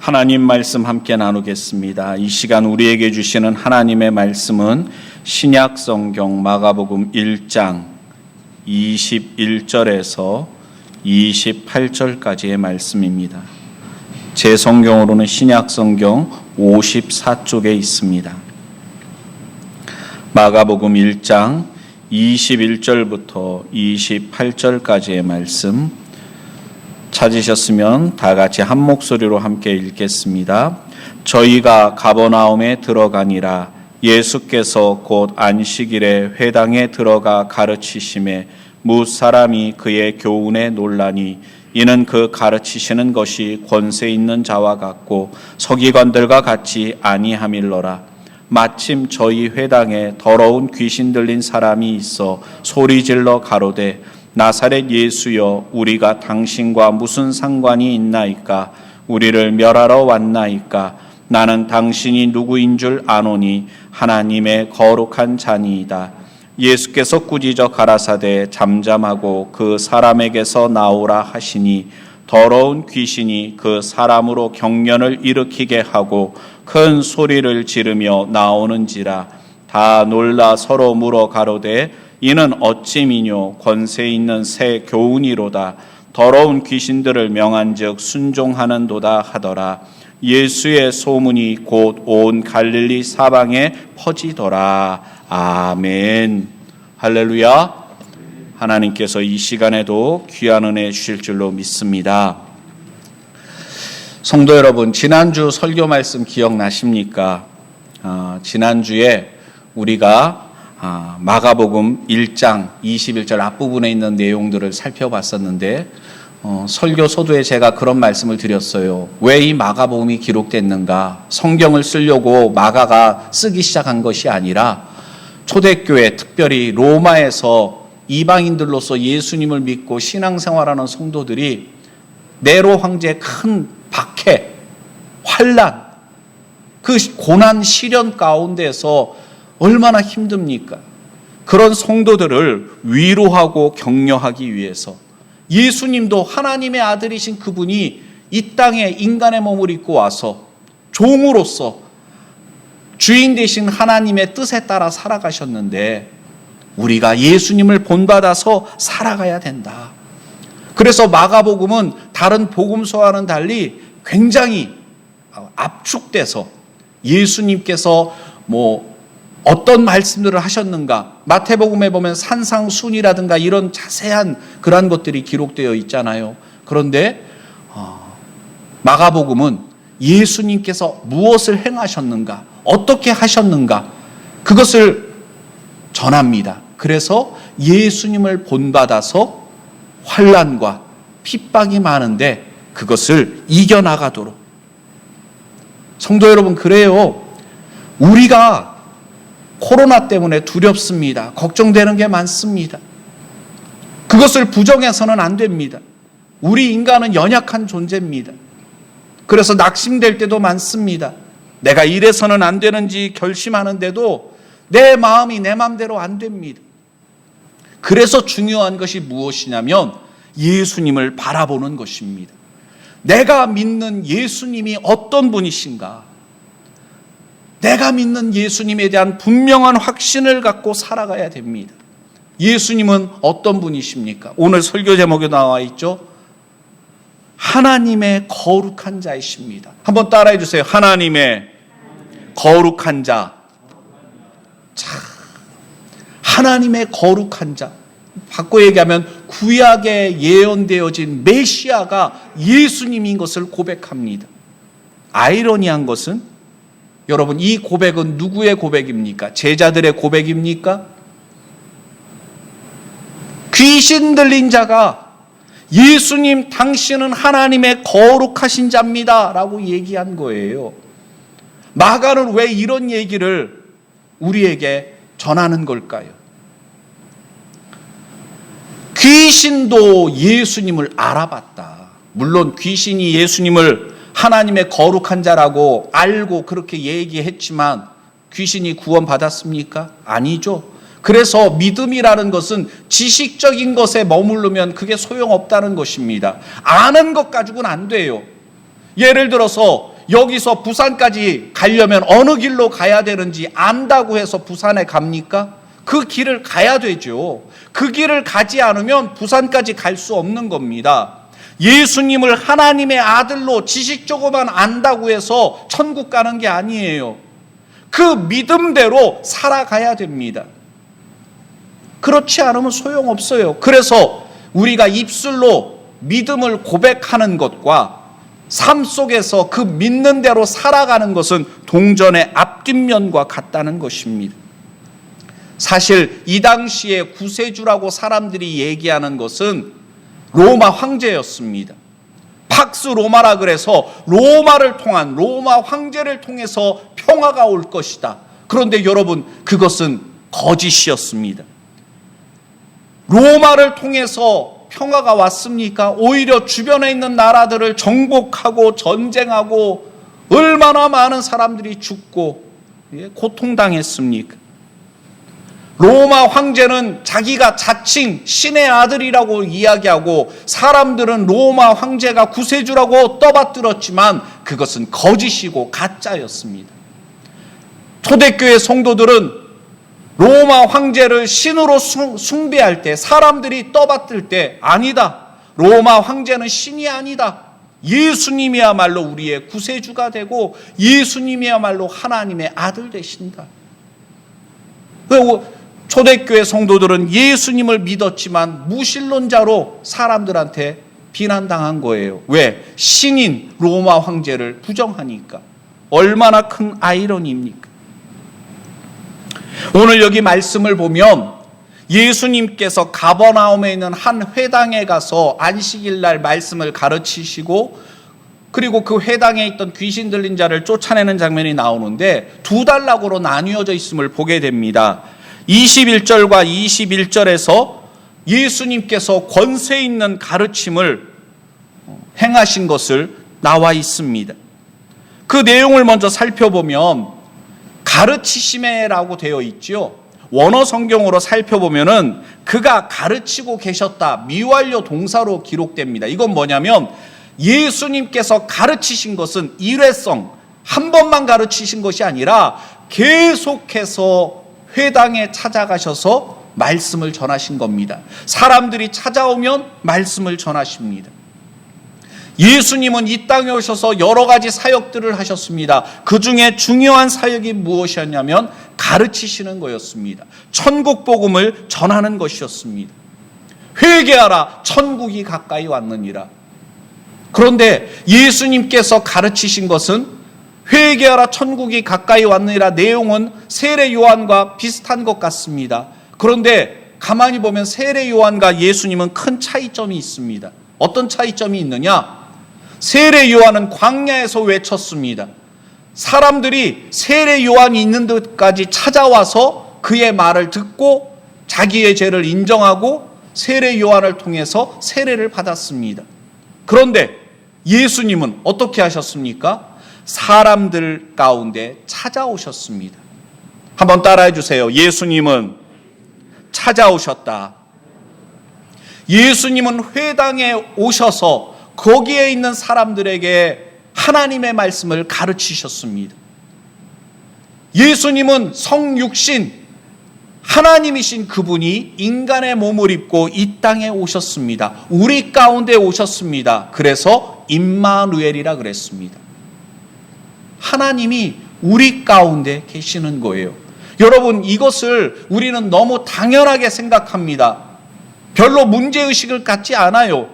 하나님 말씀 함께 나누겠습니다. 이 시간 우리에게 주시는 하나님의 말씀은 신약 성경 마가복음 1장 21절에서 28절까지의 말씀입니다. 제 성경으로는 신약 성경 54쪽에 있습니다. 마가복음 1장 21절부터 28절까지의 말씀 찾으셨으면 다 같이 한 목소리로 함께 읽겠습니다. 저희가 가버나움에 들어가니라. 예수께서 곧 안식일에 회당에 들어가 가르치심에 뭇 사람이 그의 교훈에 놀라니 이는 그 가르치시는 것이 권세 있는 자와 같고 서기관들과 같이 아니함일러라. 마침 저희 회당에 더러운 귀신 들린 사람이 있어 소리질러 가로되 나사렛 예수여, 우리가 당신과 무슨 상관이 있나이까? 우리를 멸하러 왔나이까? 나는 당신이 누구인 줄 아노니 하나님의 거룩한 자니이다. 예수께서 꾸짖어 가라사대 잠잠하고 그 사람에게서 나오라 하시니 더러운 귀신이 그 사람으로 경련을 일으키게 하고 큰 소리를 지르며 나오는지라. 다 놀라 서로 물어 가로되 이는 어찌미뇨? 권세 있는 새 교훈이로다. 더러운 귀신들을 명한즉 순종하는도다 하더라. 예수의 소문이 곧 온 갈릴리 사방에 퍼지더라. 아멘. 할렐루야. 하나님께서 이 시간에도 귀한 은혜 주실 줄로 믿습니다. 성도 여러분, 지난주 설교 말씀 기억나십니까? 지난주에 우리가 마가복음 1장 21절 앞부분에 있는 내용들을 살펴봤었는데 설교 소두에 제가 그런 말씀을 드렸어요. 왜 이 마가복음이 기록됐는가? 성경을 쓰려고 마가가 쓰기 시작한 것이 아니라 초대교회, 특별히 로마에서 이방인들로서 예수님을 믿고 신앙생활하는 성도들이 네로 황제의 큰 박해, 환난, 그 고난 시련 가운데서 얼마나 힘듭니까? 그런 성도들을 위로하고 격려하기 위해서 예수님도 하나님의 아들이신 그분이 이 땅에 인간의 몸을 입고 와서 종으로서 주인 되신 하나님의 뜻에 따라 살아가셨는데 우리가 예수님을 본받아서 살아가야 된다. 그래서 마가복음은 다른 복음서와는 달리 굉장히 압축돼서 예수님께서 어떤 말씀들을 하셨는가, 마태복음에 보면 산상순이라든가 이런 자세한 그런 것들이 기록되어 있잖아요. 그런데 마가복음은 예수님께서 무엇을 행하셨는가, 어떻게 하셨는가, 그것을 전합니다. 그래서 예수님을 본받아서 환난과 핍박이 많은데 그것을 이겨나가도록. 성도 여러분, 그래요. 우리가 코로나 때문에 두렵습니다. 걱정되는 게 많습니다. 그것을 부정해서는 안 됩니다. 우리 인간은 연약한 존재입니다. 그래서 낙심될 때도 많습니다. 내가 이래서는 안 되는지 결심하는데도 내 마음이 내 마음대로 안 됩니다. 그래서 중요한 것이 무엇이냐면 예수님을 바라보는 것입니다. 내가 믿는 예수님이 어떤 분이신가? 내가 믿는 예수님에 대한 분명한 확신을 갖고 살아가야 됩니다. 예수님은 어떤 분이십니까? 오늘 설교 제목에 나와 있죠. 하나님의 거룩한 자이십니다. 한번 따라해 주세요. 하나님의 거룩한 자. 자, 하나님의 거룩한 자. 바꿔 얘기하면 구약에 예언되어진 메시아가 예수님인 것을 고백합니다. 아이러니한 것은 여러분, 이 고백은 누구의 고백입니까? 제자들의 고백입니까? 귀신 들린 자가 예수님 당신은 하나님의 거룩하신 자입니다 라고 얘기한 거예요. 마가는 왜 이런 얘기를 우리에게 전하는 걸까요? 귀신도 예수님을 알아봤다. 물론 귀신이 예수님을 하나님의 거룩한 자라고 알고 그렇게 얘기했지만 귀신이 구원받았습니까? 아니죠. 그래서 믿음이라는 것은 지식적인 것에 머무르면 그게 소용없다는 것입니다. 아는 것 가지고는 안 돼요. 예를 들어서 여기서 부산까지 가려면 어느 길로 가야 되는지 안다고 해서 부산에 갑니까? 그 길을 가야 되죠. 그 길을 가지 않으면 부산까지 갈 수 없는 겁니다. 예수님을 하나님의 아들로 지식적으로만 안다고 해서 천국 가는 게 아니에요. 그 믿음대로 살아가야 됩니다. 그렇지 않으면 소용없어요. 그래서 우리가 입술로 믿음을 고백하는 것과 삶 속에서 그 믿는 대로 살아가는 것은 동전의 앞뒷면과 같다는 것입니다. 사실 이 당시에 구세주라고 사람들이 얘기하는 것은 로마 황제였습니다. 팍스 로마라 그래서 로마를 통한 로마 황제를 통해서 평화가 올 것이다. 그런데 여러분, 그것은 거짓이었습니다. 로마를 통해서 평화가 왔습니까? 오히려 주변에 있는 나라들을 정복하고 전쟁하고 얼마나 많은 사람들이 죽고 고통당했습니까? 로마 황제는 자기가 자칭 신의 아들이라고 이야기하고 사람들은 로마 황제가 구세주라고 떠받들었지만 그것은 거짓이고 가짜였습니다. 초대교회 성도들은 로마 황제를 신으로 숭배할 때, 사람들이 떠받들 때 아니다, 로마 황제는 신이 아니다, 예수님이야말로 우리의 구세주가 되고 예수님이야말로 하나님의 아들 되신다. 초대교회 성도들은 예수님을 믿었지만 무신론자로 사람들한테 비난당한 거예요. 왜? 신인 로마 황제를 부정하니까. 얼마나 큰 아이러니입니까? 오늘 여기 말씀을 보면 예수님께서 가버나움에 있는 한 회당에 가서 안식일 날 말씀을 가르치시고 그리고 그 회당에 있던 귀신 들린 자를 쫓아내는 장면이 나오는데 두 단락으로 나뉘어져 있음을 보게 됩니다. 21절과 21절에서 예수님께서 권세 있는 가르침을 행하신 것을 나와 있습니다. 그 내용을 먼저 살펴보면 가르치심에라고 되어 있죠. 원어 성경으로 살펴보면은 그가 가르치고 계셨다, 미완료 동사로 기록됩니다. 이건 뭐냐면 예수님께서 가르치신 것은 일회성, 한 번만 가르치신 것이 아니라 계속해서 회당에 찾아가셔서 말씀을 전하신 겁니다. 사람들이 찾아오면 말씀을 전하십니다. 예수님은 이 땅에 오셔서 여러 가지 사역들을 하셨습니다. 그 중에 중요한 사역이 무엇이었냐면 가르치시는 거였습니다. 천국 복음을 전하는 것이었습니다. 회개하라, 천국이 가까이 왔느니라. 그런데 예수님께서 가르치신 것은 회개하라, 천국이 가까이 왔느니라 내용은 세례 요한과 비슷한 것 같습니다. 그런데 가만히 보면 세례 요한과 예수님은 큰 차이점이 있습니다. 어떤 차이점이 있느냐? 세례 요한은 광야에서 외쳤습니다. 사람들이 세례 요한이 있는 데까지 찾아와서 그의 말을 듣고 자기의 죄를 인정하고 세례 요한을 통해서 세례를 받았습니다. 그런데 예수님은 어떻게 하셨습니까? 사람들 가운데 찾아오셨습니다. 한번 따라해 주세요. 예수님은 찾아오셨다. 예수님은 회당에 오셔서 거기에 있는 사람들에게 하나님의 말씀을 가르치셨습니다. 예수님은 성육신 하나님이신 그분이 인간의 몸을 입고 이 땅에 오셨습니다. 우리 가운데 오셨습니다. 그래서 임마누엘이라 그랬습니다. 하나님이 우리 가운데 계시는 거예요. 여러분, 이것을 우리는 너무 당연하게 생각합니다. 별로 문제의식을 갖지 않아요.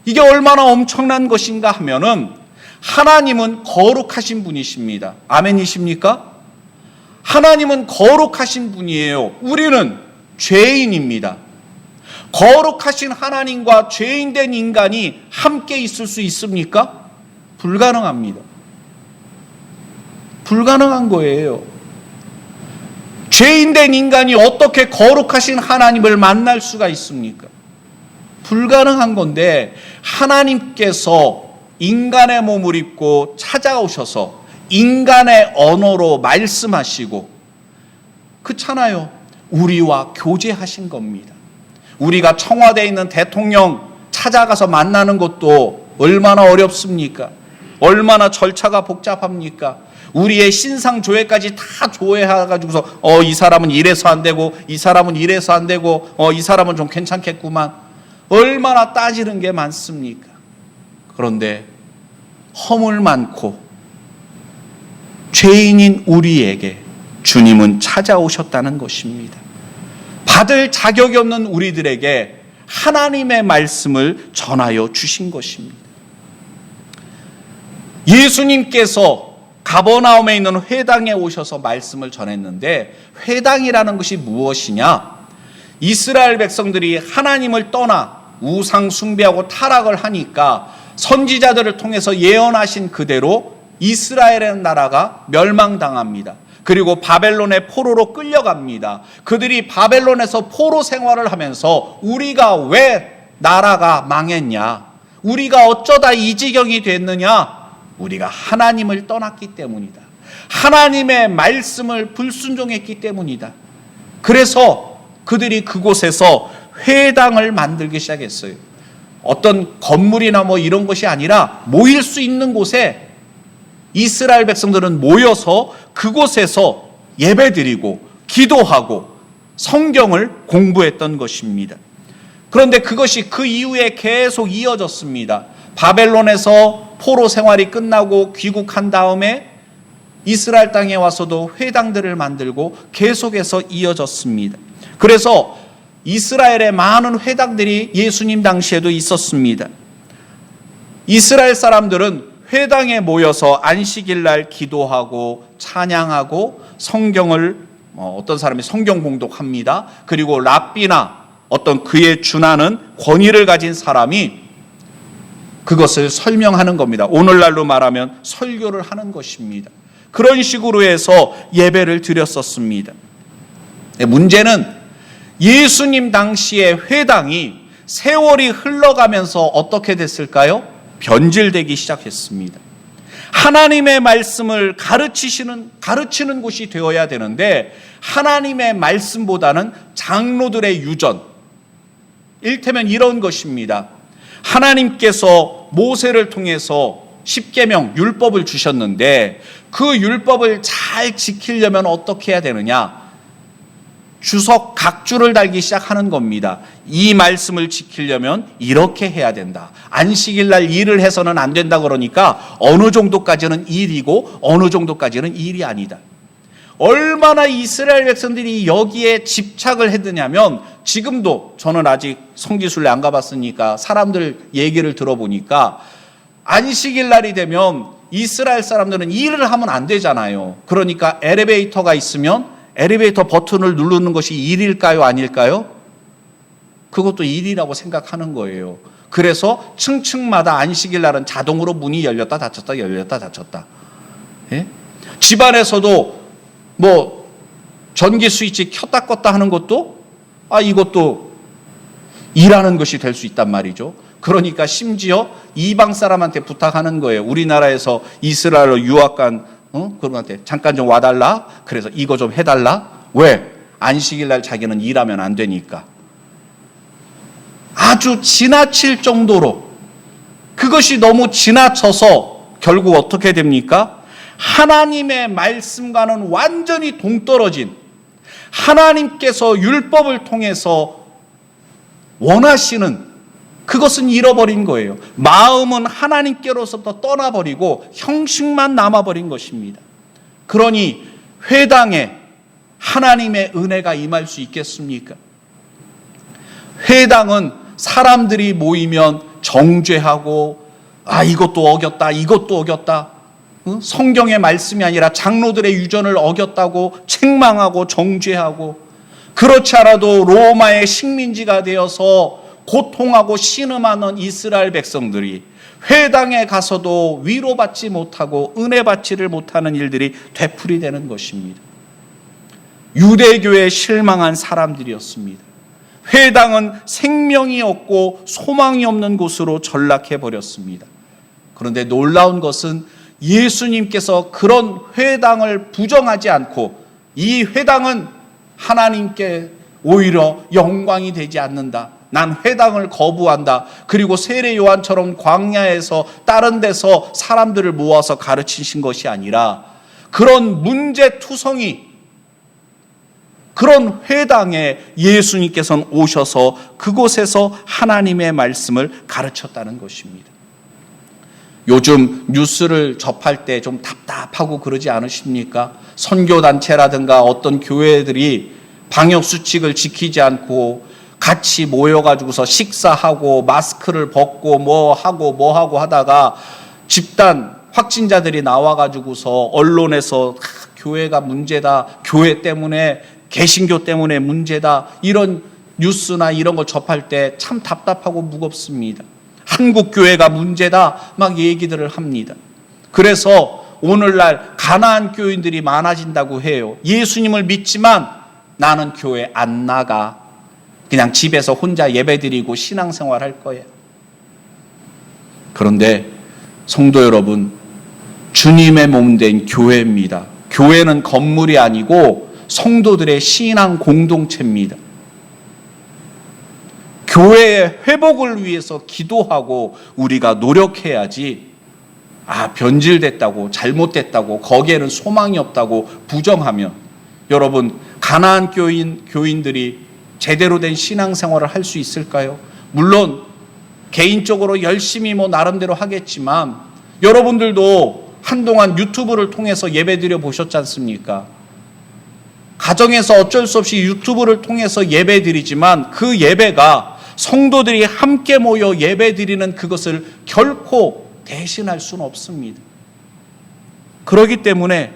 이게 얼마나 엄청난 것인가 하면은 하나님은 거룩하신 분이십니다. 아멘이십니까? 하나님은 거룩하신 분이에요. 우리는 죄인입니다. 거룩하신 하나님과 죄인된 인간이 함께 있을 수 있습니까? 불가능합니다. 불가능한 거예요. 죄인된 인간이 어떻게 거룩하신 하나님을 만날 수가 있습니까? 불가능한 건데 하나님께서 인간의 몸을 입고 찾아오셔서 인간의 언어로 말씀하시고, 그렇잖아요. 우리와 교제하신 겁니다. 우리가 청와대에 있는 대통령 찾아가서 만나는 것도 얼마나 어렵습니까? 얼마나 절차가 복잡합니까? 우리의 신상 조회까지 다 조회해가지고서 이 사람은 이래서 안 되고 이 사람은 이래서 안 되고 이 사람은 좀 괜찮겠구만. 얼마나 따지는 게 많습니까? 그런데 허물 많고 죄인인 우리에게 주님은 찾아오셨다는 것입니다. 받을 자격이 없는 우리들에게 하나님의 말씀을 전하여 주신 것입니다. 예수님께서 가버나움에 있는 회당에 오셔서 말씀을 전했는데, 회당이라는 것이 무엇이냐? 이스라엘 백성들이 하나님을 떠나 우상 숭배하고 타락을 하니까 선지자들을 통해서 예언하신 그대로 이스라엘의 나라가 멸망당합니다. 그리고 바벨론의 포로로 끌려갑니다. 그들이 바벨론에서 포로 생활을 하면서 우리가 왜 나라가 망했냐? 우리가 어쩌다 이 지경이 됐느냐? 우리가 하나님을 떠났기 때문이다. 하나님의 말씀을 불순종했기 때문이다. 그래서 그들이 그곳에서 회당을 만들기 시작했어요. 어떤 건물이나 이런 것이 아니라 모일 수 있는 곳에 이스라엘 백성들은 모여서 그곳에서 예배드리고 기도하고 성경을 공부했던 것입니다. 그런데 그것이 그 이후에 계속 이어졌습니다. 바벨론에서 포로 생활이 끝나고 귀국한 다음에 이스라엘 땅에 와서도 회당들을 만들고 계속해서 이어졌습니다. 그래서 이스라엘의 많은 회당들이 예수님 당시에도 있었습니다. 이스라엘 사람들은 회당에 모여서 안식일 날 기도하고 찬양하고 성경을 어떤 사람이 성경 봉독합니다. 그리고 랍비나 어떤 그에 준하는 권위를 가진 사람이 그것을 설명하는 겁니다. 오늘날로 말하면 설교를 하는 것입니다. 그런 식으로 해서 예배를 드렸었습니다. 문제는 예수님 당시의 회당이 세월이 흘러가면서 어떻게 됐을까요? 변질되기 시작했습니다. 하나님의 말씀을 가르치는 곳이 되어야 되는데 하나님의 말씀보다는 장로들의 유전, 일테면 이런 것입니다. 하나님께서 모세를 통해서 십계명 율법을 주셨는데 그 율법을 잘 지키려면 어떻게 해야 되느냐? 주석 각주를 달기 시작하는 겁니다. 이 말씀을 지키려면 이렇게 해야 된다. 안식일 날 일을 해서는 안 된다 그러니까 어느 정도까지는 일이고 어느 정도까지는 일이 아니다. 얼마나 이스라엘 백성들이 여기에 집착을 했느냐면 지금도 저는 아직 성지순례 안 가봤으니까 사람들 얘기를 들어보니까 안식일 날이 되면 이스라엘 사람들은 일을 하면 안 되잖아요. 그러니까 엘리베이터가 있으면 엘리베이터 버튼을 누르는 것이 일일까요? 아닐까요? 그것도 일이라고 생각하는 거예요. 그래서 층층마다 안식일 날은 자동으로 문이 열렸다 닫혔다 열렸다 닫혔다. 예? 집안에서도 전기 스위치 켰다 껐다 하는 것도 이것도 일하는 것이 될 수 있단 말이죠. 그러니까 심지어 이방 사람한테 부탁하는 거예요. 우리나라에서 이스라엘로 유학 간 그분한테 잠깐 좀 와달라. 그래서 이거 좀 해달라. 왜? 안식일 날 자기는 일하면 안 되니까. 아주 지나칠 정도로 그것이 너무 지나쳐서 결국 어떻게 됩니까? 하나님의 말씀과는 완전히 동떨어진 하나님께서 율법을 통해서 원하시는 그것은 잃어버린 거예요. 마음은 하나님께로부터 떠나버리고 형식만 남아버린 것입니다. 그러니 회당에 하나님의 은혜가 임할 수 있겠습니까? 회당은 사람들이 모이면 정죄하고 이것도 어겼다 이것도 어겼다, 성경의 말씀이 아니라 장로들의 유전을 어겼다고 책망하고 정죄하고, 그렇지 않아도 로마의 식민지가 되어서 고통하고 신음하는 이스라엘 백성들이 회당에 가서도 위로받지 못하고 은혜받지를 못하는 일들이 되풀이되는 것입니다. 유대교에 실망한 사람들이었습니다. 회당은 생명이 없고 소망이 없는 곳으로 전락해버렸습니다. 그런데 놀라운 것은 예수님께서 그런 회당을 부정하지 않고 이 회당은 하나님께 오히려 영광이 되지 않는다. 난 회당을 거부한다. 그리고 세례 요한처럼 광야에서 다른 데서 사람들을 모아서 가르치신 것이 아니라 그런 문제투성이, 그런 회당에 예수님께서는 오셔서 그곳에서 하나님의 말씀을 가르쳤다는 것입니다. 요즘 뉴스를 접할 때 좀 답답하고 그러지 않으십니까? 선교단체라든가 어떤 교회들이 방역수칙을 지키지 않고 같이 모여가지고서 식사하고 마스크를 벗고 뭐 하고 하다가 집단 확진자들이 나와가지고서 언론에서 교회가 문제다, 교회 때문에, 개신교 때문에 문제다, 이런 뉴스나 이런 걸 접할 때 참 답답하고 무겁습니다. 한국 교회가 문제다 막 얘기들을 합니다. 그래서 오늘날 가나안 교인들이 많아진다고 해요. 예수님을 믿지만 나는 교회 안 나가. 그냥 집에서 혼자 예배드리고 신앙생활 할 거예요. 그런데 성도 여러분, 주님의 몸된 교회입니다. 교회는 건물이 아니고 성도들의 신앙 공동체입니다. 교회의 회복을 위해서 기도하고 우리가 노력해야지, 변질됐다고, 잘못됐다고, 거기에는 소망이 없다고 부정하면, 여러분, 가나안 교인들이 제대로 된 신앙생활을 할 수 있을까요? 물론 개인적으로 열심히 나름대로 하겠지만 여러분들도 한동안 유튜브를 통해서 예배드려 보셨지 않습니까? 가정에서 어쩔 수 없이 유튜브를 통해서 예배드리지만 그 예배가 성도들이 함께 모여 예배드리는 그것을 결코 대신할 수는 없습니다. 그렇기 때문에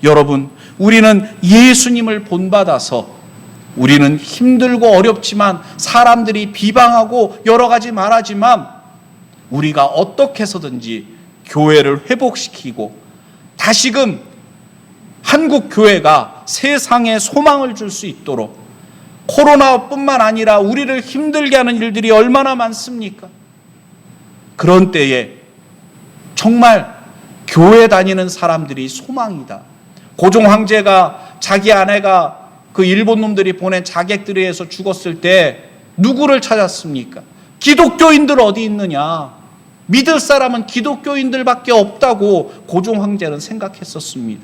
여러분, 우리는 예수님을 본받아서, 우리는 힘들고 어렵지만 사람들이 비방하고 여러 가지 말하지만 우리가 어떻게 해서든지 교회를 회복시키고 다시금 한국 교회가 세상에 소망을 줄 수 있도록, 코로나뿐만 아니라 우리를 힘들게 하는 일들이 얼마나 많습니까? 그런 때에 정말 교회 다니는 사람들이 소망이다. 고종 황제가 자기 아내가 그 일본 놈들이 보낸 자객들에 의해서 죽었을 때 누구를 찾았습니까? 기독교인들 어디 있느냐? 믿을 사람은 기독교인들밖에 없다고 고종 황제는 생각했었습니다.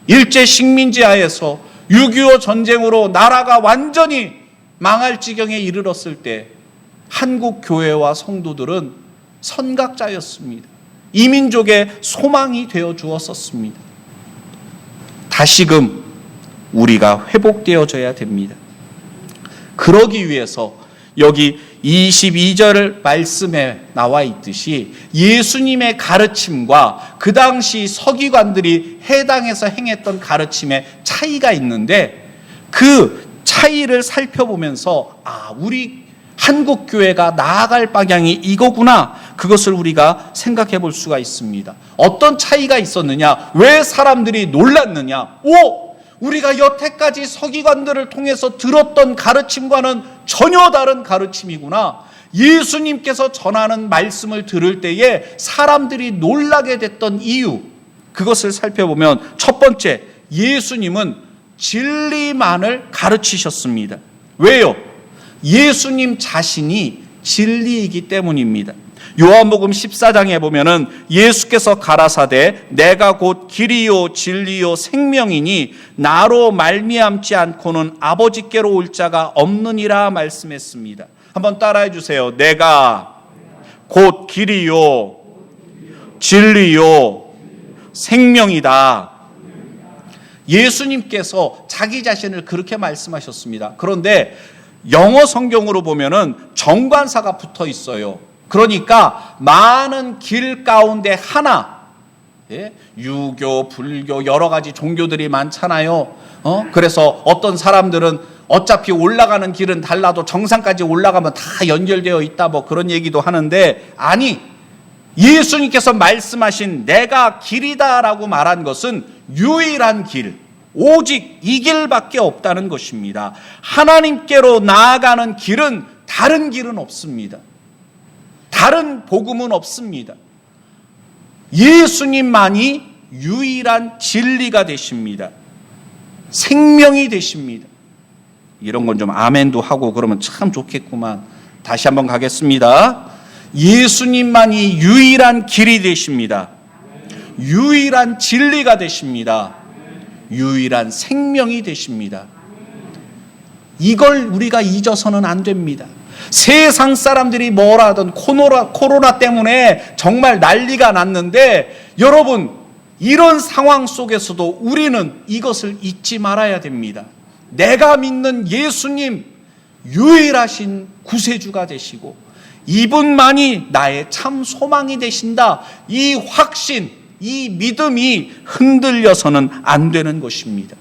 일제 식민지 하에서 6.25 전쟁으로 나라가 완전히 망할 지경에 이르렀을 때 한국 교회와 성도들은 선각자였습니다. 이민족의 소망이 되어 주었었습니다. 다시금 우리가 회복되어져야 됩니다. 그러기 위해서 여기 22절 말씀에 나와 있듯이 예수님의 가르침과 그 당시 서기관들이 해당해서 행했던 가르침에 차이가 있는데, 그 차이를 살펴보면서 우리 한국 교회가 나아갈 방향이 이거구나, 그것을 우리가 생각해 볼 수가 있습니다. 어떤 차이가 있었느냐? 왜 사람들이 놀랐느냐? 우리가 여태까지 서기관들을 통해서 들었던 가르침과는 전혀 다른 가르침이구나. 예수님께서 전하는 말씀을 들을 때에 사람들이 놀라게 됐던 이유, 그것을 살펴보면 첫 번째, 예수님은 진리만을 가르치셨습니다. 왜요? 예수님 자신이 진리이기 때문입니다. 요한복음 14장에 보면은 예수께서 가라사대 내가 곧 길이요 진리요 생명이니 나로 말미암지 않고는 아버지께로 올 자가 없느니라 말씀했습니다. 한번 따라해 주세요. 내가 곧 길이요 진리요 생명이다. 예수님께서 자기 자신을 그렇게 말씀하셨습니다. 그런데 영어 성경으로 보면은 정관사가 붙어 있어요. 그러니까 많은 길 가운데 하나, 유교, 불교, 여러 가지 종교들이 많잖아요. 그래서 어떤 사람들은 어차피 올라가는 길은 달라도 정상까지 올라가면 다 연결되어 있다, 그런 얘기도 하는데, 아니, 예수님께서 말씀하신 내가 길이다라고 말한 것은 유일한 길, 오직 이 길밖에 없다는 것입니다. 하나님께로 나아가는 길은, 다른 길은 없습니다. 다른 복음은 없습니다. 예수님만이 유일한 진리가 되십니다. 생명이 되십니다. 이런 건 좀 아멘도 하고 그러면 참 좋겠구만. 다시 한번 가겠습니다. 예수님만이 유일한 길이 되십니다. 유일한 진리가 되십니다. 유일한 생명이 되십니다. 이걸 우리가 잊어서는 안 됩니다. 세상 사람들이 뭐라 하든 코로나 때문에 정말 난리가 났는데 여러분, 이런 상황 속에서도 우리는 이것을 잊지 말아야 됩니다. 내가 믿는 예수님, 유일하신 구세주가 되시고 이분만이 나의 참 소망이 되신다. 이 확신, 이 믿음이 흔들려서는 안 되는 것입니다.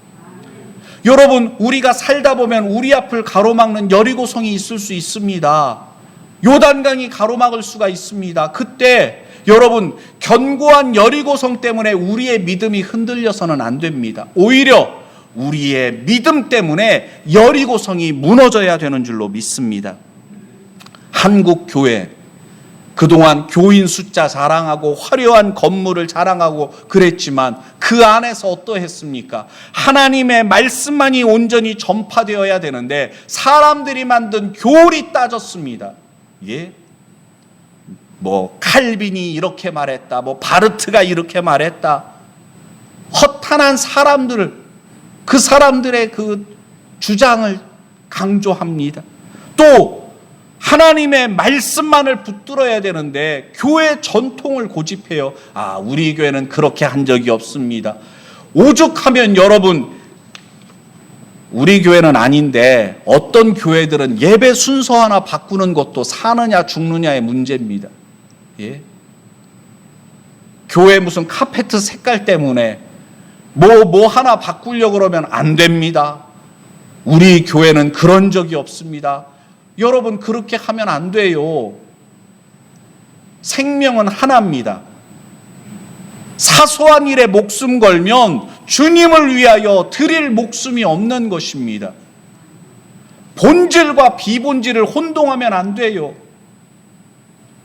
여러분, 우리가 살다 보면 우리 앞을 가로막는 여리고성이 있을 수 있습니다. 요단강이 가로막을 수가 있습니다. 그때 여러분, 견고한 여리고성 때문에 우리의 믿음이 흔들려서는 안 됩니다. 오히려 우리의 믿음 때문에 여리고성이 무너져야 되는 줄로 믿습니다. 한국 교회, 그동안 교인 숫자 자랑하고 화려한 건물을 자랑하고 그랬지만 그 안에서 어떠했습니까? 하나님의 말씀만이 온전히 전파되어야 되는데 사람들이 만든 교리 따졌습니다. 예? 뭐 칼빈이 이렇게 말했다, 뭐 바르트가 이렇게 말했다. 허탄한 사람들을, 그 사람들의 그 주장을 강조합니다. 또 하나님의 말씀만을 붙들어야 되는데 교회 전통을 고집해요. 우리 교회는 그렇게 한 적이 없습니다. 오죽하면 여러분, 우리 교회는 아닌데 어떤 교회들은 예배 순서 하나 바꾸는 것도 사느냐 죽느냐의 문제입니다. 예? 교회 무슨 카페트 색깔 때문에 뭐 하나 바꾸려고 그러면 안 됩니다. 우리 교회는 그런 적이 없습니다. 여러분, 그렇게 하면 안 돼요. 생명은 하나입니다. 사소한 일에 목숨 걸면 주님을 위하여 드릴 목숨이 없는 것입니다. 본질과 비본질을 혼동하면 안 돼요.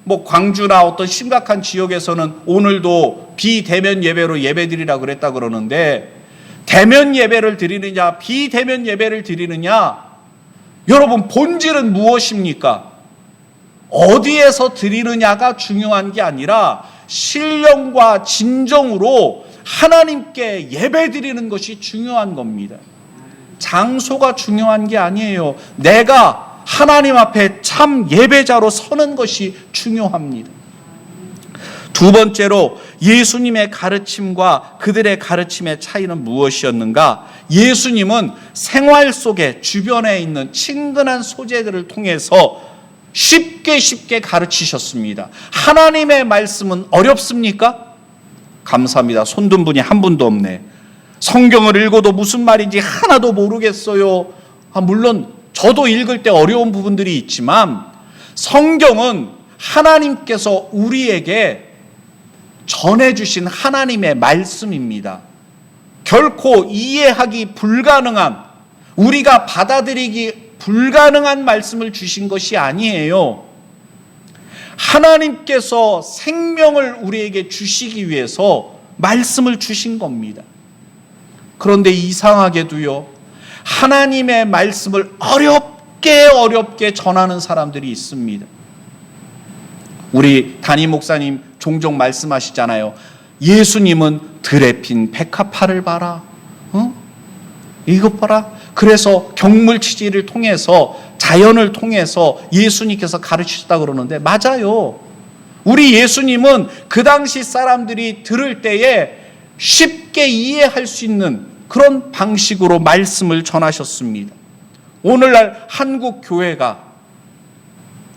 뭐 광주나 어떤 심각한 지역에서는 오늘도 비대면 예배로 예배드리라 그랬다 그러는데, 대면 예배를 드리느냐 비대면 예배를 드리느냐, 여러분, 본질은 무엇입니까? 어디에서 드리느냐가 중요한 게 아니라 신령과 진정으로 하나님께 예배 드리는 것이 중요한 겁니다. 장소가 중요한 게 아니에요. 내가 하나님 앞에 참 예배자로 서는 것이 중요합니다. 두 번째로 예수님의 가르침과 그들의 가르침의 차이는 무엇이었는가? 예수님은 생활 속에 주변에 있는 친근한 소재들을 통해서 쉽게 가르치셨습니다. 하나님의 말씀은 어렵습니까? 감사합니다. 손든 분이 한 분도 없네. 성경을 읽어도 무슨 말인지 하나도 모르겠어요. 물론 저도 읽을 때 어려운 부분들이 있지만 성경은 하나님께서 우리에게 전해주신 하나님의 말씀입니다. 결코 이해하기 불가능한, 우리가 받아들이기 불가능한 말씀을 주신 것이 아니에요. 하나님께서 생명을 우리에게 주시기 위해서 말씀을 주신 겁니다. 그런데 이상하게도요, 하나님의 말씀을 어렵게 전하는 사람들이 있습니다. 우리 담임 목사님 종종 말씀하시잖아요. 예수님은 들에 핀 백합화를 봐라. 이것 봐라. 그래서 경물치지를 통해서, 자연을 통해서 예수님께서 가르치셨다고 그러는데 맞아요. 우리 예수님은 그 당시 사람들이 들을 때에 쉽게 이해할 수 있는 그런 방식으로 말씀을 전하셨습니다. 오늘날 한국 교회가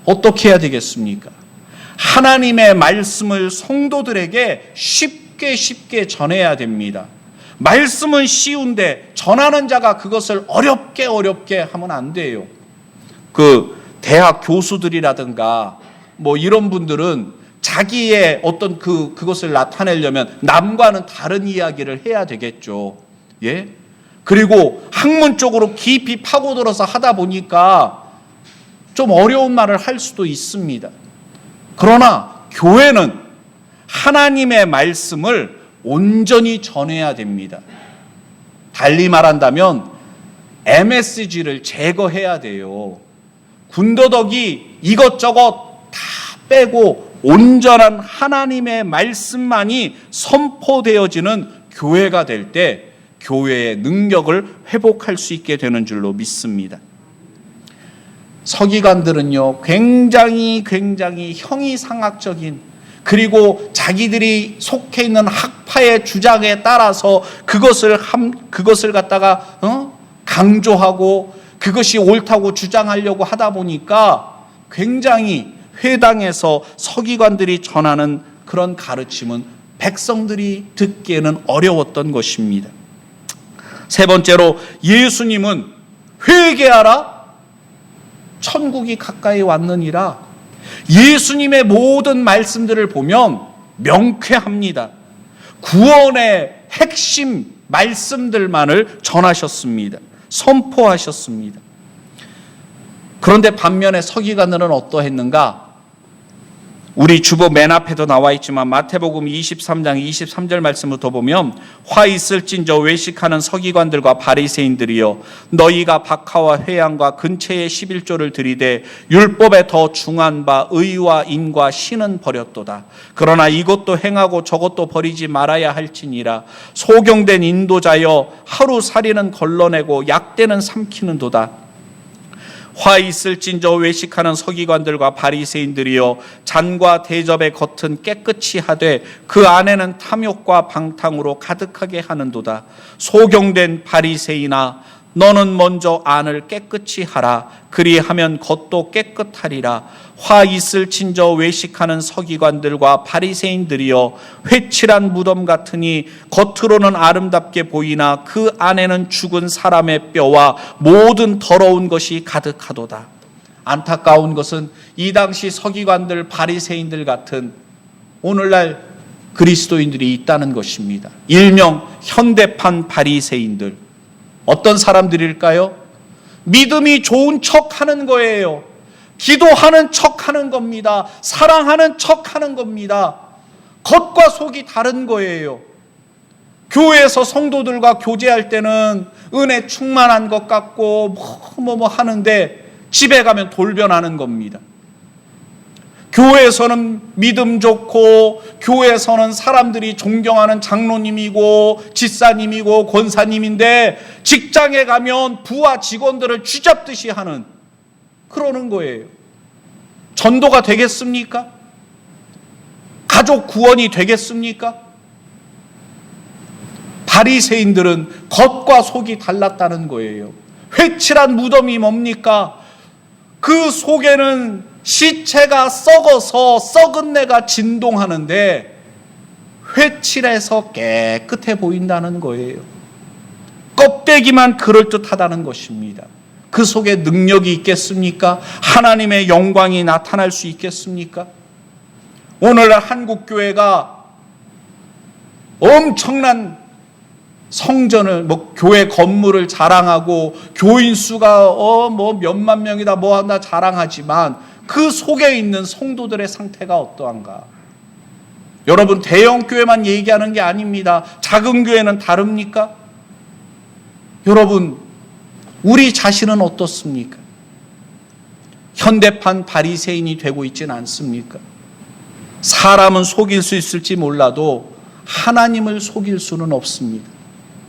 어떻게 해야 되겠습니까? 하나님의 말씀을 성도들에게 쉽게 전해야 됩니다. 말씀은 쉬운데 전하는 자가 그것을 어렵게 하면 안 돼요. 그 대학 교수들이라든가 뭐 이런 분들은 자기의 어떤 그것을 나타내려면 남과는 다른 이야기를 해야 되겠죠. 예? 그리고 학문적으로 깊이 파고들어서 하다 보니까 좀 어려운 말을 할 수도 있습니다. 그러나 교회는 하나님의 말씀을 온전히 전해야 됩니다. 달리 말한다면 MSG를 제거해야 돼요. 군더더기 이것저것 다 빼고 온전한 하나님의 말씀만이 선포되어지는 교회가 될 때 교회의 능력을 회복할 수 있게 되는 줄로 믿습니다. 서기관들은요, 굉장히 형이상학적인, 그리고 자기들이 속해 있는 학파의 주장에 따라서 그것을 갖다가 강조하고 그것이 옳다고 주장하려고 하다 보니까 굉장히 회당에서 서기관들이 전하는 그런 가르침은 백성들이 듣기에는 어려웠던 것입니다. 세 번째로, 예수님은 회개하라, 천국이 가까이 왔느니라. 예수님의 모든 말씀들을 보면 명쾌합니다. 구원의 핵심 말씀들만을 전하셨습니다. 선포하셨습니다. 그런데 반면에 서기관들은 어떠했는가? 우리 주보 맨 앞에도 나와 있지만 마태복음 23장 23절 말씀부터 보면, 화 있을진저 외식하는 서기관들과 바리새인들이여, 너희가 박하와 회양과 근처의 11조를 들이되 율법에 더 중한 바 의와 인과 신은 버렸도다. 그러나 이것도 행하고 저것도 버리지 말아야 할지니라. 소경된 인도자여, 하루살이는 걸러내고 약대는 삼키는도다. 화 있을진저 외식하는 서기관들과 바리새인들이여, 잔과 대접의 겉은 깨끗이 하되 그 안에는 탐욕과 방탕으로 가득하게 하는도다. 소경된 바리새인아, 너는 먼저 안을 깨끗이 하라. 그리하면 겉도 깨끗하리라. 화 있을진저 외식하는 서기관들과 바리새인들이여, 회칠한 무덤 같으니 겉으로는 아름답게 보이나 그 안에는 죽은 사람의 뼈와 모든 더러운 것이 가득하도다. 안타까운 것은 이 당시 서기관들, 바리새인들 같은 오늘날 그리스도인들이 있다는 것입니다. 일명 현대판 바리새인들. 어떤 사람들일까요? 믿음이 좋은 척 하는 거예요. 기도하는 척 하는 겁니다. 사랑하는 척 하는 겁니다. 겉과 속이 다른 거예요. 교회에서 성도들과 교제할 때는 은혜 충만한 것 같고 뭐 하는데 집에 가면 돌변하는 겁니다. 교회에서는 믿음 좋고, 교회에서는 사람들이 존경하는 장로님이고 집사님이고 권사님인데, 직장에 가면 부하 직원들을 쥐잡듯이 하는, 그러는 거예요. 전도가 되겠습니까? 가족 구원이 되겠습니까? 바리새인들은 겉과 속이 달랐다는 거예요. 회칠한 무덤이 뭡니까? 그 속에는 시체가 썩어서 썩은 내가 진동하는데 회칠해서 깨끗해 보인다는 거예요. 껍데기만 그럴듯하다는 것입니다. 그 속에 능력이 있겠습니까? 하나님의 영광이 나타날 수 있겠습니까? 오늘날 한국교회가 엄청난 성전을, 교회 건물을 자랑하고 교인 수가 몇만 명이다 하나 자랑하지만 그 속에 있는 성도들의 상태가 어떠한가? 여러분, 대형 교회만 얘기하는 게 아닙니다. 작은 교회는 다릅니까? 여러분, 우리 자신은 어떻습니까? 현대판 바리새인이 되고 있지는 않습니까? 사람은 속일 수 있을지 몰라도 하나님을 속일 수는 없습니다.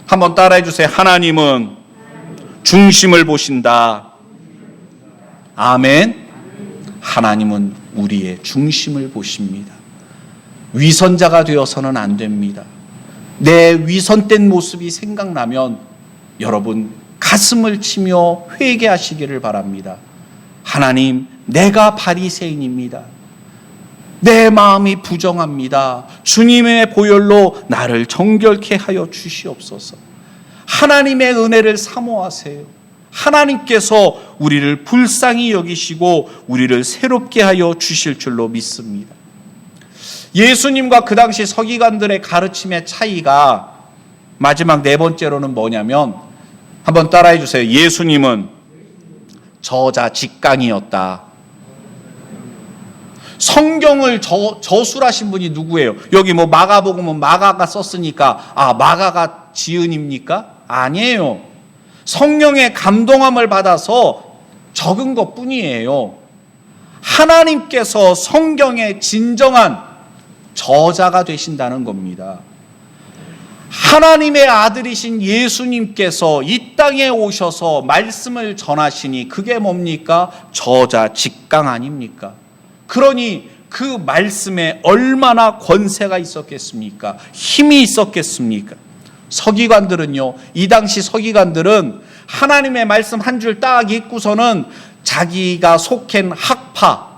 한번 따라해 주세요. 하나님은 중심을 보신다. 아멘. 하나님은 우리의 중심을 보십니다. 위선자가 되어서는 안 됩니다. 내 위선된 모습이 생각나면 여러분 가슴을 치며 회개하시기를 바랍니다. 하나님, 내가 바리새인입니다. 내 마음이 부정합니다. 주님의 보혈로 나를 정결케 하여 주시옵소서. 하나님의 은혜를 사모하세요. 하나님께서 우리를 불쌍히 여기시고 우리를 새롭게 하여 주실 줄로 믿습니다. 예수님과 그 당시 서기관들의 가르침의 차이가 마지막 네 번째로는 뭐냐면, 한번 따라해 주세요. 예수님은 저자 직강이었다. 성경을 저술하신 분이 누구예요? 여기 마가복음은 마가가 썼으니까 마가가 지은입니까? 아니에요. 성령의 감동함을 받아서 적은 것 뿐이에요. 하나님께서 성경의 진정한 저자가 되신다는 겁니다. 하나님의 아들이신 예수님께서 이 땅에 오셔서 말씀을 전하시니 그게 뭡니까? 저자, 직강 아닙니까? 그러니 그 말씀에 얼마나 권세가 있었겠습니까? 힘이 있었겠습니까? 서기관들은요, 이 당시 서기관들은 하나님의 말씀 한 줄 딱 읽고서는 자기가 속한 학파,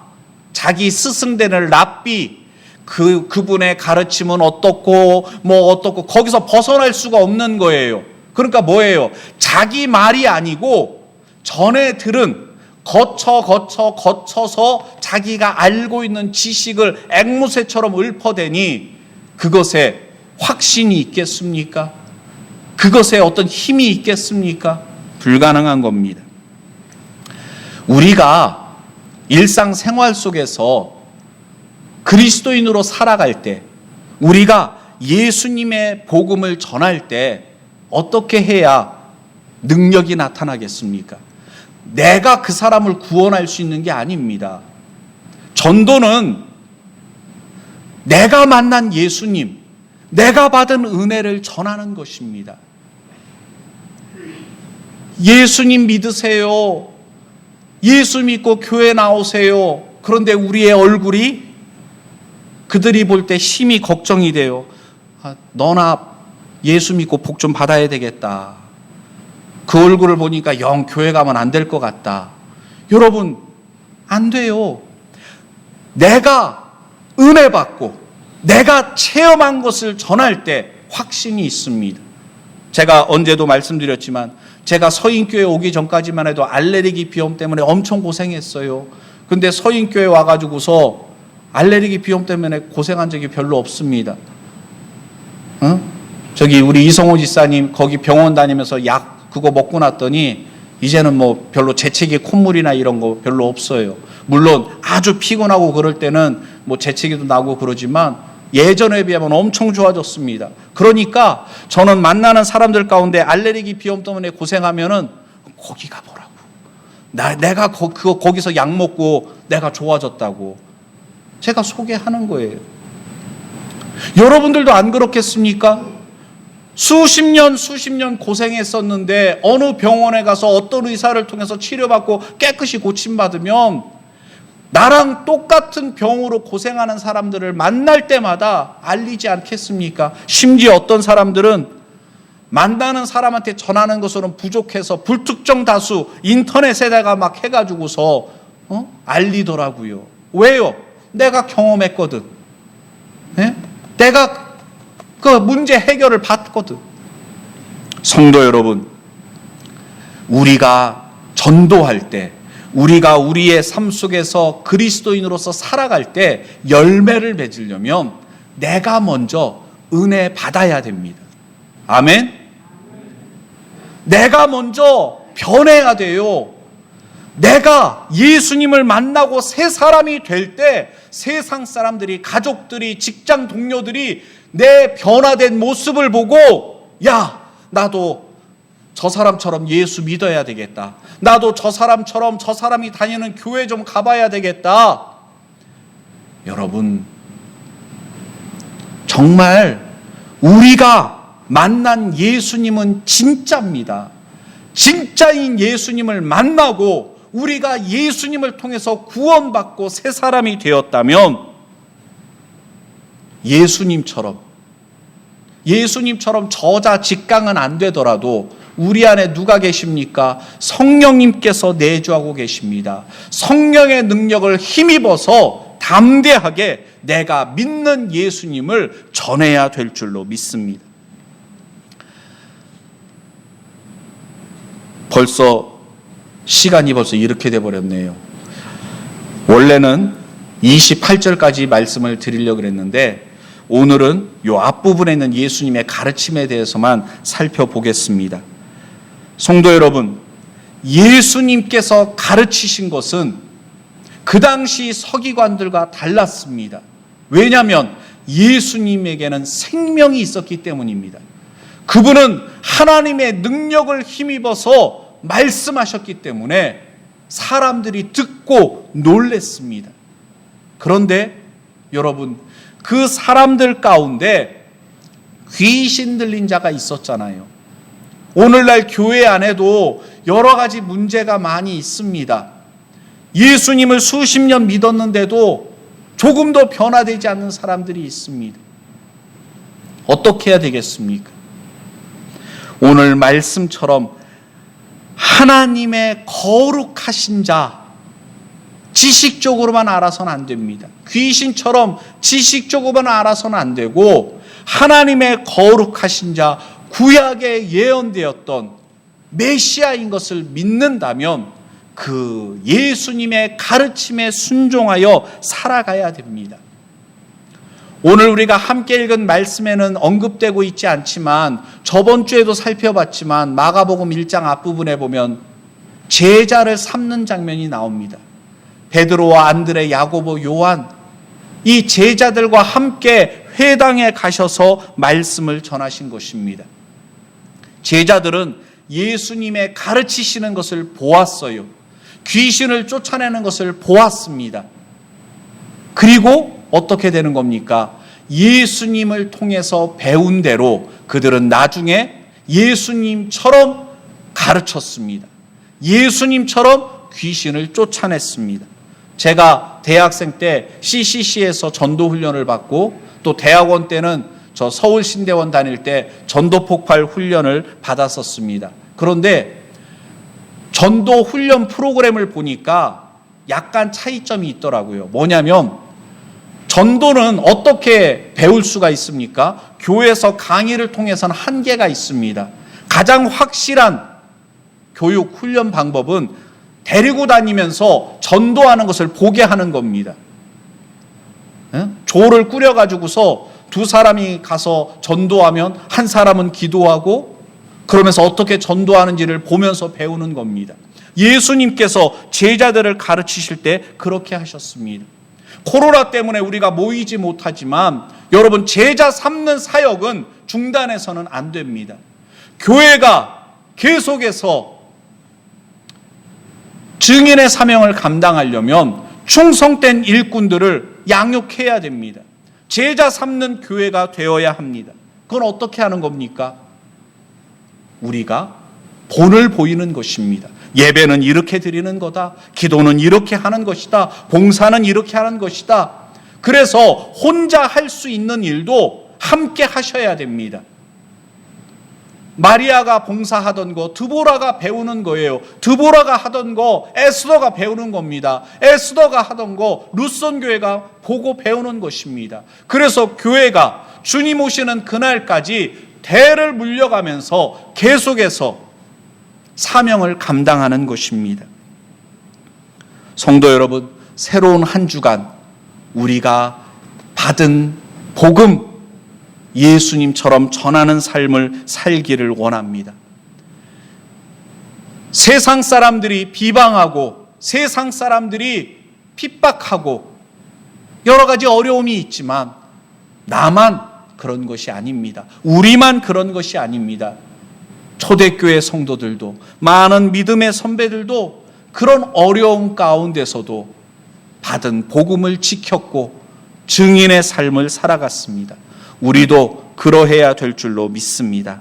자기 스승되는 랍비, 그분의 가르침은 어떻고 어떻고 거기서 벗어날 수가 없는 거예요. 그러니까 뭐예요? 자기 말이 아니고 전에 들은 거쳐서 자기가 알고 있는 지식을 앵무새처럼 읊어대니 그것에 확신이 있겠습니까? 그것에 어떤 힘이 있겠습니까? 불가능한 겁니다. 우리가 일상생활 속에서 그리스도인으로 살아갈 때, 우리가 예수님의 복음을 전할 때 어떻게 해야 능력이 나타나겠습니까? 내가 그 사람을 구원할 수 있는 게 아닙니다. 전도는 내가 만난 예수님, 내가 받은 은혜를 전하는 것입니다. 예수님 믿으세요. 예수 믿고 교회 나오세요. 그런데 우리의 얼굴이 그들이 볼 때 심히 걱정이 돼요. 너나 예수 믿고 복 좀 받아야 되겠다. 그 얼굴을 보니까 영 교회 가면 안 될 것 같다. 여러분, 안 돼요. 내가 은혜 받고 내가 체험한 것을 전할 때 확신이 있습니다. 제가 언제도 말씀드렸지만 제가 서인교회 오기 전까지만 해도 알레르기 비염 때문에 엄청 고생했어요. 근데 서인교회 와가지고서 알레르기 비염 때문에 고생한 적이 별로 없습니다. 저기 우리 이성호 지사님 거기 병원 다니면서 약 그거 먹고 났더니 이제는 별로 재채기 콧물이나 이런 거 별로 없어요. 물론 아주 피곤하고 그럴 때는 재채기도 나고 그러지만 예전에 비하면 엄청 좋아졌습니다. 그러니까 저는 만나는 사람들 가운데 알레르기 비염 때문에 고생하면은 거기 가보라고. 내가 거기서 약 먹고 내가 좋아졌다고 제가 소개하는 거예요. 여러분들도 안 그렇겠습니까? 수십 년 고생했었는데 어느 병원에 가서 어떤 의사를 통해서 치료받고 깨끗이 고침받으면 나랑 똑같은 병으로 고생하는 사람들을 만날 때마다 알리지 않겠습니까? 심지어 어떤 사람들은 만나는 사람한테 전하는 것으로는 부족해서 불특정 다수 인터넷에다가 막 해가지고서 알리더라고요. 왜요? 내가 경험했거든. 네? 내가 그 문제 해결을 받거든. 성도 여러분, 우리가 전도할 때, 우리가 우리의 삶 속에서 그리스도인으로서 살아갈 때 열매를 맺으려면 내가 먼저 은혜 받아야 됩니다. 아멘? 내가 먼저 변해야 돼요. 내가 예수님을 만나고 새 사람이 될 때 세상 사람들이, 가족들이, 직장 동료들이 내 변화된 모습을 보고 야, 나도 저 사람처럼 예수 믿어야 되겠다. 나도 저 사람처럼 저 사람이 다니는 교회 좀 가봐야 되겠다. 여러분, 정말 우리가 만난 예수님은 진짜입니다. 진짜인 예수님을 만나고 우리가 예수님을 통해서 구원받고 새 사람이 되었다면 예수님처럼 저자 직강은 안 되더라도 우리 안에 누가 계십니까? 성령님께서 내주하고 계십니다. 성령의 능력을 힘입어서 담대하게 내가 믿는 예수님을 전해야 될 줄로 믿습니다. 시간이 벌써 이렇게 돼버렸네요. 원래는 28절까지 말씀을 드리려고 했는데 오늘은 이 앞부분에 있는 예수님의 가르침에 대해서만 살펴보겠습니다. 성도 여러분, 예수님께서 가르치신 것은 그 당시 서기관들과 달랐습니다. 왜냐하면 예수님에게는 생명이 있었기 때문입니다. 그분은 하나님의 능력을 힘입어서 말씀하셨기 때문에 사람들이 듣고 놀랬습니다. 그런데 여러분, 그 사람들 가운데 귀신 들린 자가 있었잖아요. 오늘날 교회 안에도 여러 가지 문제가 많이 있습니다. 예수님을 수십 년 믿었는데도 조금도 변화되지 않는 사람들이 있습니다. 어떻게 해야 되겠습니까? 오늘 말씀처럼 하나님의 거룩하신 자, 지식적으로만 알아서는 안 됩니다. 귀신처럼 지식적으로만 알아서는 안 되고 하나님의 거룩하신 자, 구약에 예언되었던 메시아인 것을 믿는다면 그 예수님의 가르침에 순종하여 살아가야 됩니다. 오늘 우리가 함께 읽은 말씀에는 언급되고 있지 않지만 저번 주에도 살펴봤지만 마가복음 1장 앞부분에 보면 제자를 삼는 장면이 나옵니다. 베드로와 안드레, 야고보, 요한, 이 제자들과 함께 회당에 가셔서 말씀을 전하신 것입니다. 제자들은 예수님의 가르치시는 것을 보았어요. 귀신을 쫓아내는 것을 보았습니다. 그리고 어떻게 되는 겁니까? 예수님을 통해서 배운 대로 그들은 나중에 예수님처럼 가르쳤습니다. 예수님처럼 귀신을 쫓아냈습니다. 제가 대학생 때 CCC에서 전도 훈련을 받고 또 대학원 때는 저 서울신대원 다닐 때 전도 폭발 훈련을 받았었습니다. 그런데 전도 훈련 프로그램을 보니까 약간 차이점이 있더라고요. 뭐냐면 전도는 어떻게 배울 수가 있습니까? 교회에서 강의를 통해서는 한계가 있습니다. 가장 확실한 교육 훈련 방법은 데리고 다니면서 전도하는 것을 보게 하는 겁니다. 조를 꾸려가지고서 두 사람이 가서 전도하면 한 사람은 기도하고 그러면서 어떻게 전도하는지를 보면서 배우는 겁니다. 예수님께서 제자들을 가르치실 때 그렇게 하셨습니다. 코로나 때문에 우리가 모이지 못하지만 여러분, 제자 삼는 사역은 중단해서는 안 됩니다. 교회가 계속해서 증인의 사명을 감당하려면 충성된 일꾼들을 양육해야 됩니다. 제자 삼는 교회가 되어야 합니다. 그건 어떻게 하는 겁니까? 우리가 본을 보이는 것입니다. 예배는 이렇게 드리는 거다. 기도는 이렇게 하는 것이다. 봉사는 이렇게 하는 것이다. 그래서 혼자 할 수 있는 일도 함께 하셔야 됩니다. 마리아가 봉사하던 거 드보라가 배우는 거예요. 드보라가 하던 거 에스더가 배우는 겁니다. 에스더가 하던 거 룻손교회가 보고 배우는 것입니다. 그래서 교회가 주님 오시는 그날까지 대를 물려가면서 계속해서 사명을 감당하는 것입니다. 성도 여러분, 새로운 한 주간 우리가 받은 복음, 예수님처럼 전하는 삶을 살기를 원합니다. 세상 사람들이 비방하고 세상 사람들이 핍박하고 여러 가지 어려움이 있지만 나만 그런 것이 아닙니다. 우리만 그런 것이 아닙니다. 초대교회 성도들도 많은 믿음의 선배들도 그런 어려움 가운데서도 받은 복음을 지켰고 증인의 삶을 살아갔습니다. 우리도 그러해야 될 줄로 믿습니다.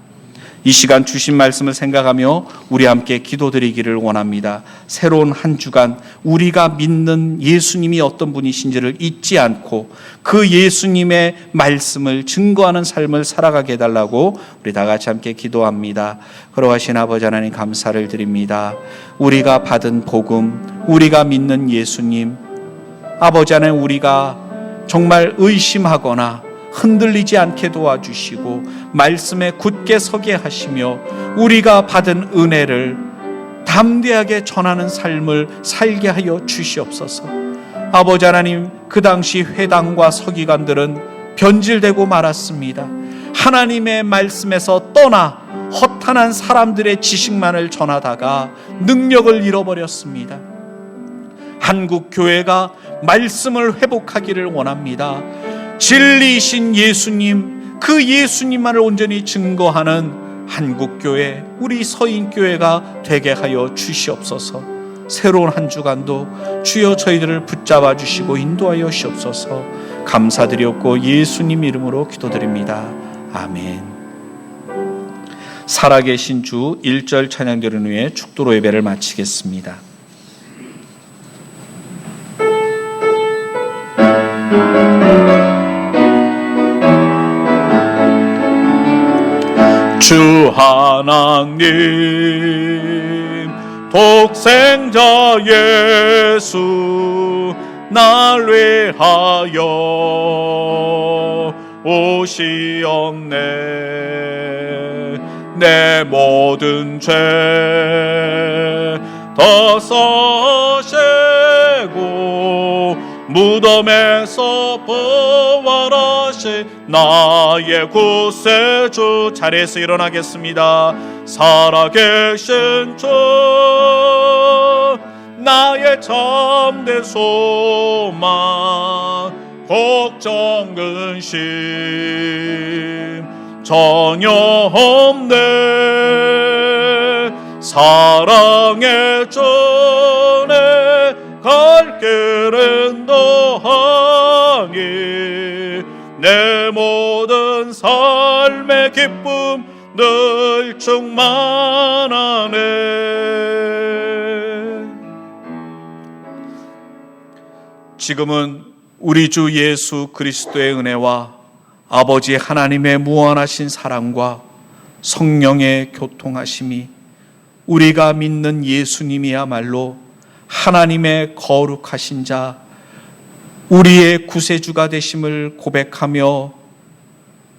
이 시간 주신 말씀을 생각하며 우리 함께 기도드리기를 원합니다. 새로운 한 주간 우리가 믿는 예수님이 어떤 분이신지를 잊지 않고 그 예수님의 말씀을 증거하는 삶을 살아가게 해달라고 우리 다 같이 함께 기도합니다. 걸어가신 아버지 하나님 감사를 드립니다. 우리가 받은 복음, 우리가 믿는 예수님, 아버지 하나님 우리가 정말 의심하거나 흔들리지 않게 도와주시고 말씀에 굳게 서게 하시며 우리가 받은 은혜를 담대하게 전하는 삶을 살게 하여 주시옵소서. 아버지 하나님, 그 당시 회당과 서기관들은 변질되고 말았습니다. 하나님의 말씀에서 떠나 허탄한 사람들의 지식만을 전하다가 능력을 잃어버렸습니다. 한국 교회가 말씀을 회복하기를 원합니다. 진리이신 예수님, 그 예수님만을 온전히 증거하는 한국교회, 우리 서인교회가 되게 하여 주시옵소서. 새로운 한 주간도 주여 저희들을 붙잡아 주시고 인도하여 주시옵소서. 감사드렸고 예수님 이름으로 기도드립니다. 아멘. 살아계신 주 1절 찬양 드린 후에 축도로 예배를 마치겠습니다. 주 하나님 독생자 예수 날 위하여 오시었네. 내 모든 죄 다 사시고 무덤에서 부활하신 나의 구세주. 자리에서 일어나겠습니다. 살아계신 주 나의 참된 소망 걱정 근심 전혀 없네. 사랑의 전에 갈 길은 너하니 내 모든 삶의 기쁨 늘 충만하네. 지금은 우리 주 예수 그리스도의 은혜와 아버지 하나님의 무한하신 사랑과 성령의 교통하심이 우리가 믿는 예수님이야말로 하나님의 거룩하신 자, 우리의 구세주가 되심을 고백하며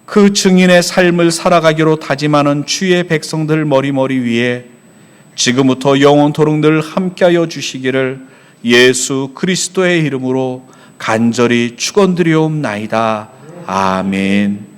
그 증인의 삶을 살아가기로 다짐하는 주의 백성들 머리머리 위에 지금부터 영원토록 늘 함께하여 주시기를 예수 그리스도의 이름으로 간절히 축원드리옵나이다. 아멘.